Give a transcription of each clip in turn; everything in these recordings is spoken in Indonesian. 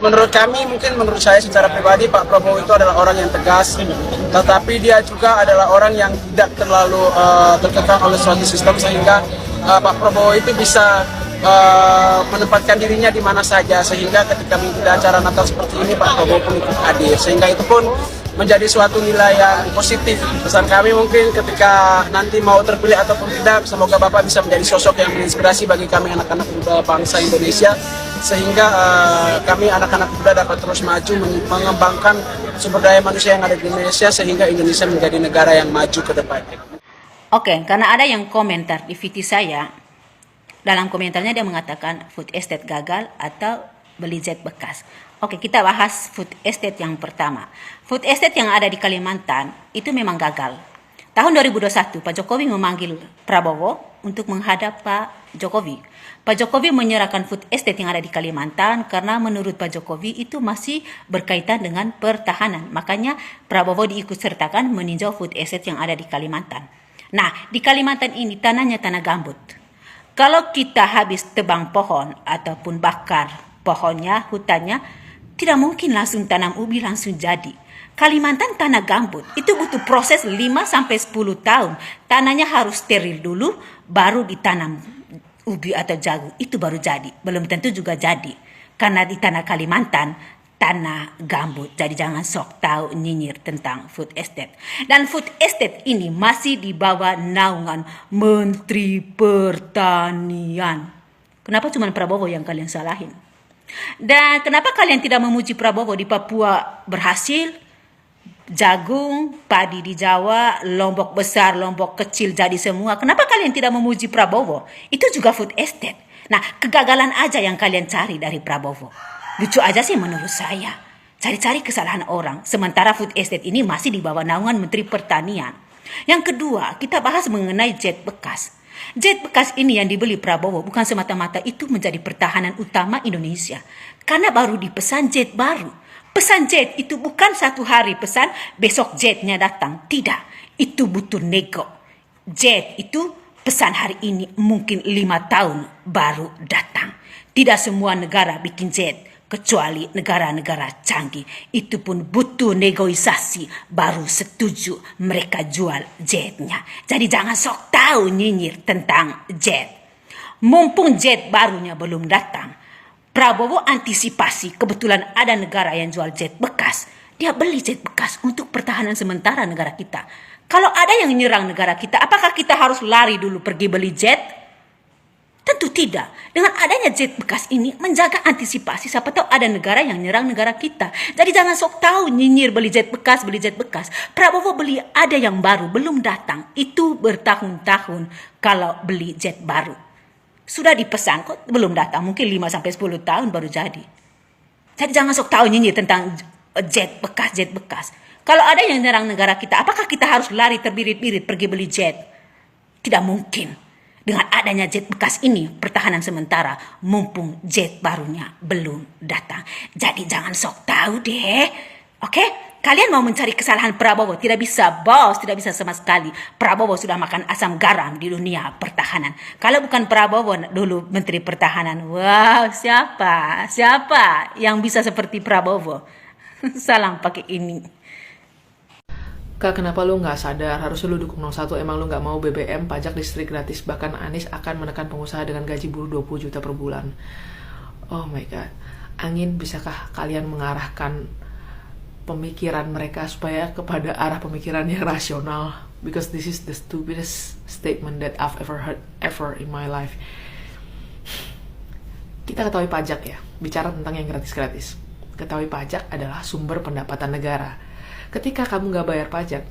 menurut kami, mungkin menurut saya secara pribadi, Pak Prabowo itu adalah orang yang tegas, tetapi dia juga adalah orang yang tidak terlalu terkekang oleh suatu sistem, sehingga Pak Prabowo itu bisa menempatkan dirinya di mana saja, sehingga ketika mengikuti acara Natal seperti ini Pak Prabowo pun ikut hadir, sehingga itu pun menjadi suatu nilai yang positif. Pesan kami mungkin ketika nanti mau terpilih ataupun tidak, semoga Bapak bisa menjadi sosok yang menginspirasi bagi kami anak-anak muda bangsa Indonesia, sehingga kami anak-anak muda dapat terus maju mengembangkan sumber daya manusia yang ada di Indonesia, sehingga Indonesia menjadi negara yang maju ke depannya. Oke, karena ada yang komentar di VT saya, dalam komentarnya dia mengatakan food estate gagal atau beli jet bekas. Oke, kita bahas food estate yang pertama. Food estate yang ada di Kalimantan itu memang gagal. Tahun 2021, Pak Jokowi memanggil Prabowo untuk menghadap Pak Jokowi. Pak Jokowi menyerahkan food estate yang ada di Kalimantan karena menurut Pak Jokowi itu masih berkaitan dengan pertahanan. Makanya Prabowo diikutsertakan meninjau food estate yang ada di Kalimantan. Nah, di Kalimantan ini tanahnya tanah gambut. Kalau kita habis tebang pohon ataupun bakar pohonnya, hutannya, tidak mungkin langsung tanam ubi langsung jadi. Kalimantan tanah gambut, itu butuh proses 5-10 tahun. Tanahnya harus steril dulu, baru ditanam ubi atau jagung, itu baru jadi. Belum tentu juga jadi, karena di tanah Kalimantan, tanah gambut. Jadi jangan sok tahu nyinyir tentang food estate. Dan food estate ini masih di bawah naungan Menteri Pertanian. Kenapa cuma Prabowo yang kalian salahin? Dan kenapa kalian tidak memuji Prabowo? Di Papua berhasil, jagung, padi di Jawa, Lombok besar, Lombok kecil jadi semua. Kenapa kalian tidak memuji Prabowo? Itu juga food estate. Nah, kegagalan aja yang kalian cari dari Prabowo. Lucu aja sih menurut saya. Cari-cari kesalahan orang. Sementara food estate ini masih di bawah naungan Menteri Pertanian. Yang kedua, kita bahas mengenai jet bekas. Jet bekas ini yang dibeli Prabowo bukan semata-mata itu menjadi pertahanan utama Indonesia. Karena baru dipesan jet baru. Pesan jet itu bukan satu hari pesan, besok jetnya datang. Tidak, itu butuh nego. Jet itu pesan hari ini mungkin 5 tahun baru datang. Tidak semua negara bikin jet, kecuali negara-negara canggih. Itu pun butuh negosiasi baru setuju mereka jual jetnya. Jadi jangan sok tahu nyinyir tentang jet. Mumpung jet barunya belum datang, Prabowo antisipasi kebetulan ada negara yang jual jet bekas. Dia beli jet bekas untuk pertahanan sementara negara kita. Kalau ada yang menyerang negara kita, apakah kita harus lari dulu pergi beli jet? Tentu tidak. Dengan adanya jet bekas ini menjaga antisipasi, siapa tahu ada negara yang nyerang negara kita. Jadi jangan sok tahu nyinyir beli jet bekas, beli jet bekas. Prabowo beli ada yang baru, belum datang. Itu bertahun-tahun kalau beli jet baru. Sudah dipesan kok belum datang, mungkin 5-10 tahun baru jadi. Jadi jangan sok tahu nyinyir tentang jet bekas. Kalau ada yang nyerang negara kita, apakah kita harus lari terbirit-birit pergi beli jet? Tidak mungkin. Dengan adanya jet bekas ini, pertahanan sementara, mumpung jet barunya belum datang. Jadi jangan sok tahu deh. Oke? Kalian mau mencari kesalahan Prabowo? Tidak bisa, bos. Tidak bisa sama sekali. Prabowo sudah makan asam garam di dunia pertahanan. Kalau bukan Prabowo dulu Menteri Pertahanan, wow, siapa? Siapa yang bisa seperti Prabowo? Salam pakai ini. Kak, kenapa lu nggak sadar? Harusnya lu dukung 01. Emang lu nggak mau BBM, pajak listrik gratis. Bahkan Anies akan menekan pengusaha dengan gaji buruh 20 juta per bulan. Oh my god. Angin, bisakah kalian mengarahkan pemikiran mereka supaya kepada arah pemikiran yang rasional? Because this is the stupidest statement that I've ever heard ever in my life. Kita ketahui pajak ya, bicara tentang yang gratis-gratis. Ketahui pajak adalah sumber pendapatan negara. Ketika kamu nggak bayar pajak,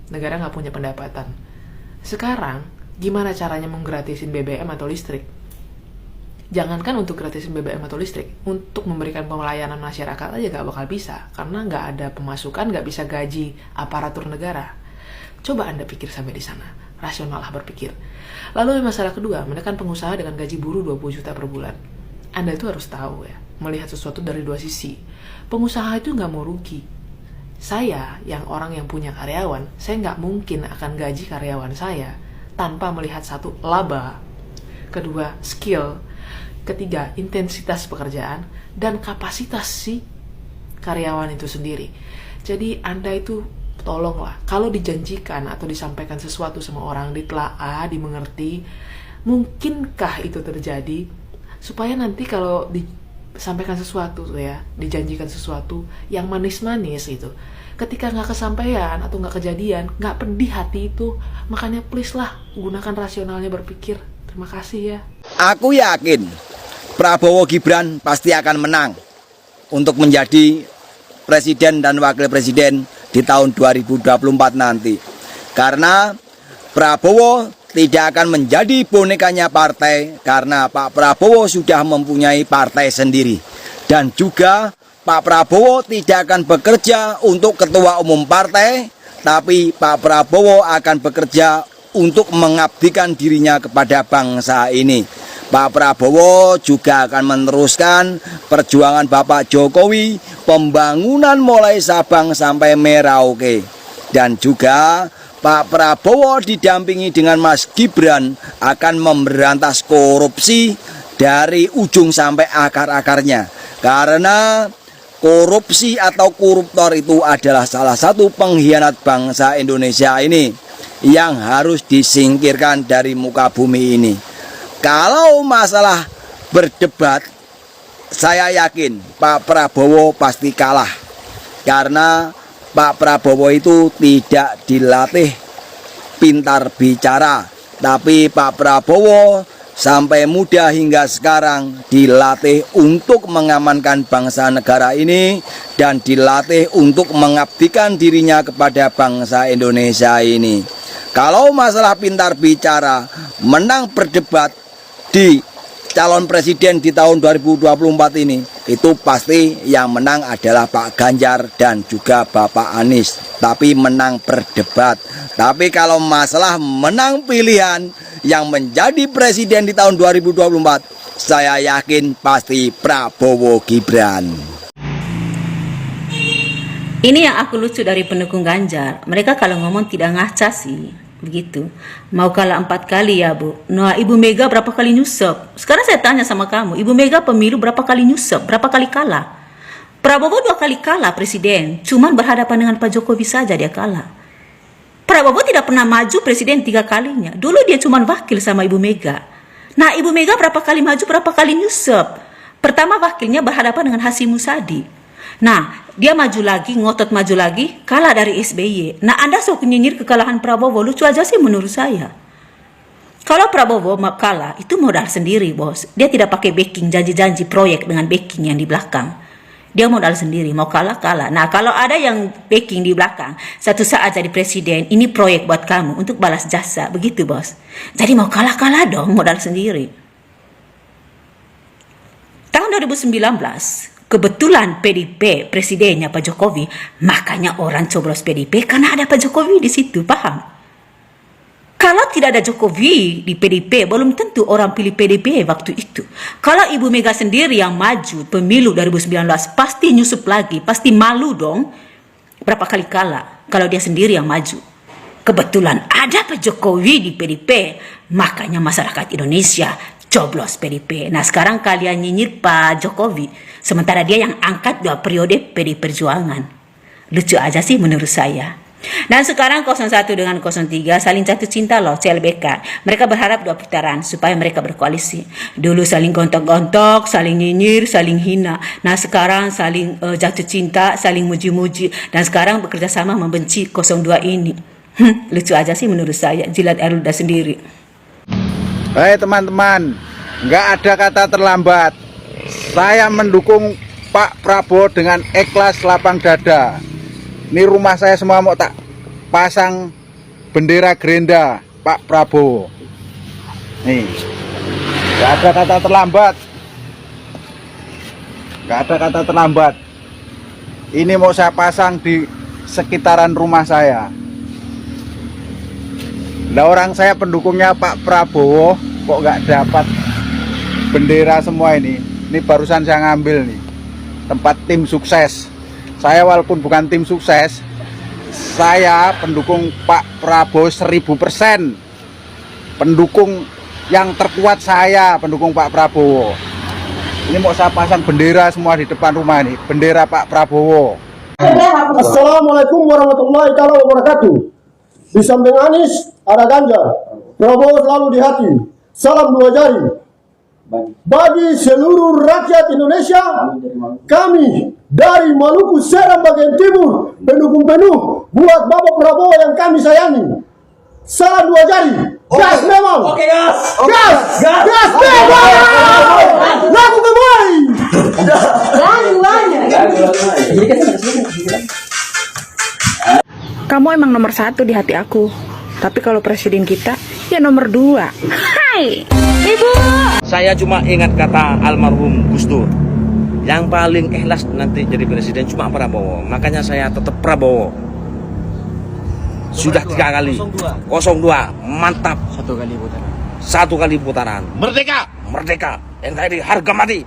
negara nggak punya pendapatan. Sekarang, gimana caranya menggratisin BBM atau listrik? Jangankan untuk gratisin BBM atau listrik, untuk memberikan pelayanan masyarakat aja nggak bakal bisa. Karena nggak ada pemasukan, nggak bisa gaji aparatur negara. Coba Anda pikir sampai di sana. Rasional lah berpikir. Lalu masalah kedua, menekan pengusaha dengan gaji buruh 20 juta per bulan. Anda itu harus tahu ya, melihat sesuatu dari dua sisi. Pengusaha itu nggak mau rugi. Saya, yang orang yang punya karyawan, saya nggak mungkin akan gaji karyawan saya tanpa melihat satu, laba. Kedua, skill. Ketiga, intensitas pekerjaan. dan kapasitas si karyawan itu sendiri. Jadi Anda itu tolonglah, kalau dijanjikan atau disampaikan sesuatu sama orang, ditelaah, dimengerti, mungkinkah itu terjadi, supaya nanti kalau disampaikan sesuatu ya, dijanjikan sesuatu yang manis-manis itu, ketika nggak kesampaian atau nggak kejadian, nggak pedih hati itu. Makanya please lah, gunakan rasionalnya berpikir. Terima kasih ya. Aku yakin Prabowo Gibran pasti akan menang untuk menjadi presiden dan wakil presiden di tahun 2024 nanti. Karena Prabowo tidak akan menjadi bonekanya partai, karena Pak Prabowo sudah mempunyai partai sendiri. Dan juga Pak Prabowo tidak akan bekerja untuk ketua umum partai, tapi Pak Prabowo akan bekerja untuk mengabdikan dirinya kepada bangsa ini. Pak Prabowo juga akan meneruskan perjuangan Bapak Jokowi, pembangunan mulai Sabang sampai Merauke. Dan juga Pak Prabowo didampingi dengan Mas Gibran akan memberantas korupsi dari ujung sampai akar-akarnya. Karena korupsi atau koruptor itu adalah salah satu pengkhianat bangsa Indonesia ini yang harus disingkirkan dari muka bumi ini. Kalau masalah berdebat, saya yakin Pak Prabowo pasti kalah. Karena Pak Prabowo itu tidak dilatih pintar bicara, tapi Pak Prabowo sampai muda hingga sekarang dilatih untuk mengamankan bangsa negara ini dan dilatih untuk mengabdikan dirinya kepada bangsa Indonesia ini. Kalau masalah pintar bicara, menang berdebat di calon presiden di tahun 2024 ini, itu pasti yang menang adalah Pak Ganjar dan juga Bapak Anies. Tapi menang berdebat. Tapi kalau masalah menang pilihan yang menjadi presiden di tahun 2024, saya yakin pasti Prabowo Gibran. Ini yang aku lucu dari pendukung Ganjar. Mereka kalau ngomong tidak ngaca sih. Begitu. Mau kalah 4 kali ya Bu. Nah, Ibu Mega berapa kali nyusup? Sekarang saya tanya sama kamu, Ibu Mega pemilu berapa kali nyusup? Berapa kali kalah? Prabowo 2 kali kalah presiden, cuman berhadapan dengan Pak Jokowi saja dia kalah. Prabowo tidak pernah maju presiden 3 kalinya. Dulu dia cuman wakil sama Ibu Mega. Nah, Ibu Mega berapa kali maju, berapa kali nyusup? Pertama wakilnya berhadapan dengan Hasyim Musadi. Nah, dia maju lagi, ngotot maju lagi, kalah dari SBY. Nah, Anda sok nyinyir kekalahan Prabowo, lucu aja sih menurut saya. Kalau Prabowo kalah, itu modal sendiri, bos. Dia tidak pakai backing, janji-janji proyek dengan backing yang di belakang. Dia modal sendiri, mau kalah. Nah, kalau ada yang backing di belakang, satu saat jadi presiden, ini proyek buat kamu untuk balas jasa, begitu, bos. Jadi mau kalah dong, modal sendiri. Tahun 2019, kebetulan PDIP presidennya Pak Jokowi, makanya orang coblos PDIP karena ada Pak Jokowi di situ, paham? Kalau tidak ada Jokowi di PDIP, belum tentu orang pilih PDIP waktu itu. Kalau Ibu Mega sendiri yang maju pemilu 2019, pasti nyusup lagi, pasti malu dong. Berapa kali kalah kalau dia sendiri yang maju. Kebetulan ada Pak Jokowi di PDIP, makanya masyarakat Indonesia coblos PDIP. Nah, sekarang kalian nyinyir Pak Jokowi, sementara dia yang angkat 2 periode PDI Perjuangan. Lucu aja sih menurut saya. Dan sekarang 01 dengan 03 saling jatuh cinta loh, CLBK. Mereka berharap 2 putaran supaya mereka berkoalisi. Dulu saling gontok-gontok, saling nyinyir, saling hina. Nah, sekarang saling jatuh cinta, saling muji-muji. Dan sekarang bekerja sama membenci 02 ini. Lucu aja sih menurut saya, jilat air ludah sendiri. Hei teman-teman, nggak ada kata terlambat. Saya mendukung Pak Prabowo dengan ikhlas lapang dada. Ini rumah saya semua mau tak pasang bendera Gerindra Pak Prabowo. Nih, nggak ada kata terlambat. Nggak ada kata terlambat. Ini mau saya pasang di sekitaran rumah saya. Nah, orang saya pendukungnya Pak Prabowo kok nggak dapat bendera semua ini. Ini barusan saya ngambil nih, tempat tim sukses. Saya walaupun bukan tim sukses, saya pendukung Pak Prabowo 1000%. Pendukung yang terkuat saya pendukung Pak Prabowo. Ini mau saya pasang bendera semua di depan rumah ini, bendera Pak Prabowo. Assalamualaikum warahmatullahi wabarakatuh. Di samping Anies ada Ganjar, Prabowo selalu di hati. Salam 2 jari. Bagi seluruh rakyat Indonesia, kami dari Maluku Seram bagian timur pendukung penuh buat Bapak Prabowo yang kami sayangi. Salam 2 jari. Gas memang. Oke, gas. Gas. Gas memang. Lagu kembali. Kamu emang nomor 1 di hati aku. Tapi kalau presiden kita, ya nomor 2. Hai, Ibu. Saya cuma ingat kata almarhum Gus Dur, yang paling ikhlas nanti jadi presiden cuma Prabowo. Makanya saya tetap Prabowo. Sudah 3 kali. 02. Mantap. 1 kali putaran. Merdeka. Merdeka. NKRI harga mati.